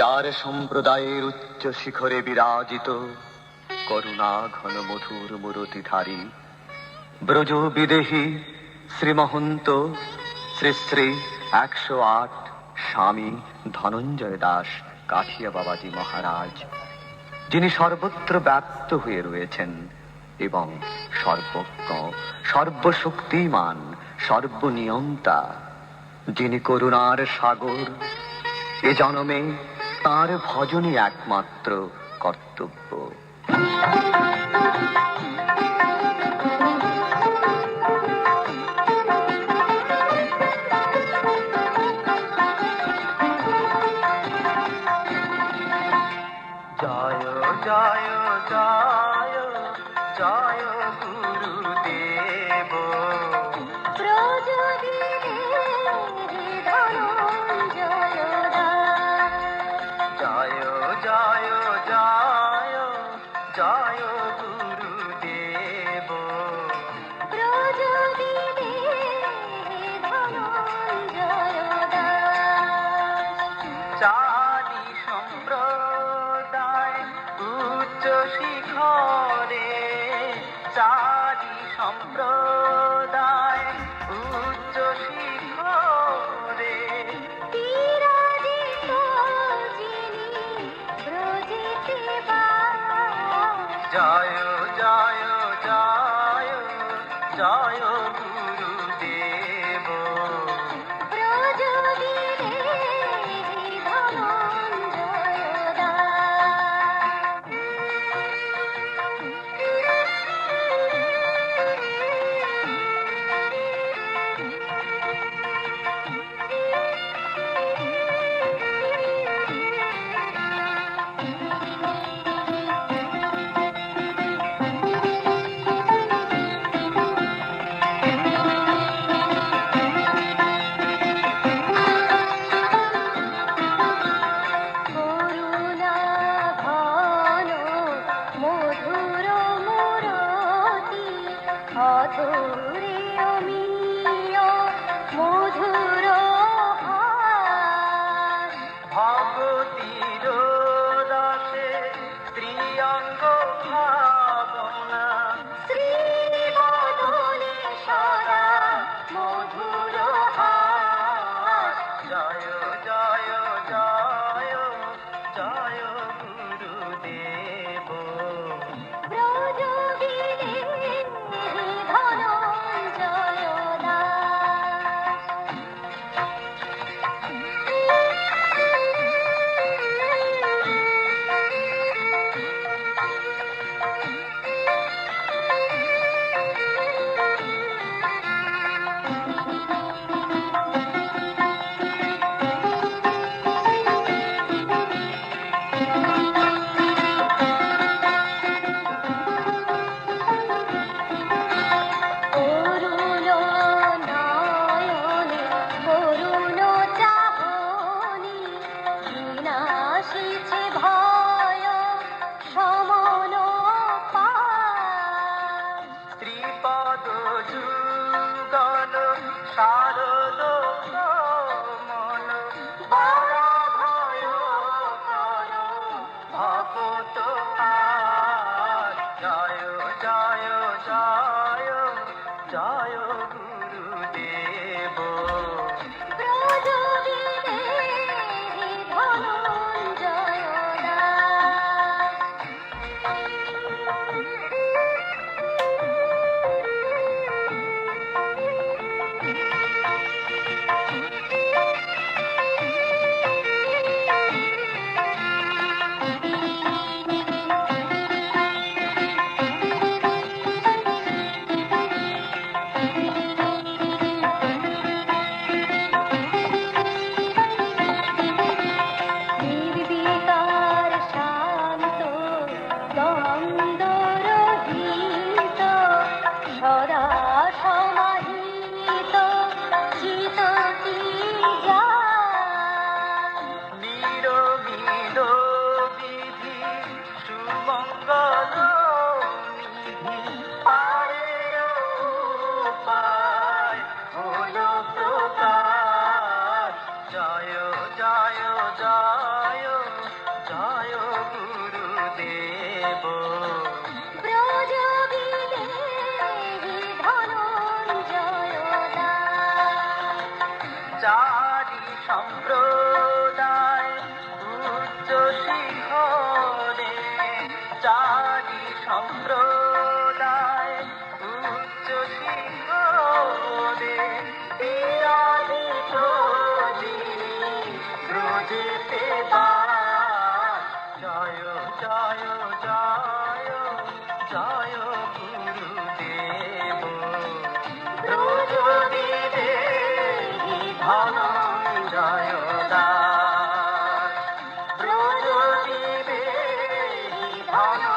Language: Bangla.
যার সম্প্রদায়ের উচ্চ শিখরে বিরাজিত করুণা ঘন মধুর মূরতিধারী ব্রজ বিদেহী শ্রীমহন্ত শ্রী শ্রী 108 স্বামী ধনঞ্জয় দাস কাঠিয়া বাবাজি মহারাজ, যিনি সর্বত্র ব্যাপ্ত হয়ে রয়েছেন এবং সর্বজ্ঞ, সর্বশক্তিমান, সর্বনিয়ন্তা, যিনি করুণার সাগর। এ জনমে তাঁর ভজনই একমাত্র কর্তব্য। জয় জয় জয় জয় গুরুদেব, জয় জয় জয় জয় গুরুদেব, চারি সম্প্রদায় উচ্চ শিখরে, চারি সম্প্রদায় উচ্চ শিখরে, জয় জয় জয় জয় গুরুদেব, ভগতির রসে স্ত্রীঅঙ্গ ভাবনা, জয় জয় জয় জয় গুরুদেব, ত্রিপদ যুগল শারদ কমল, ভকত আর, জয় জয় জয় জয় গুরুদেব, ধন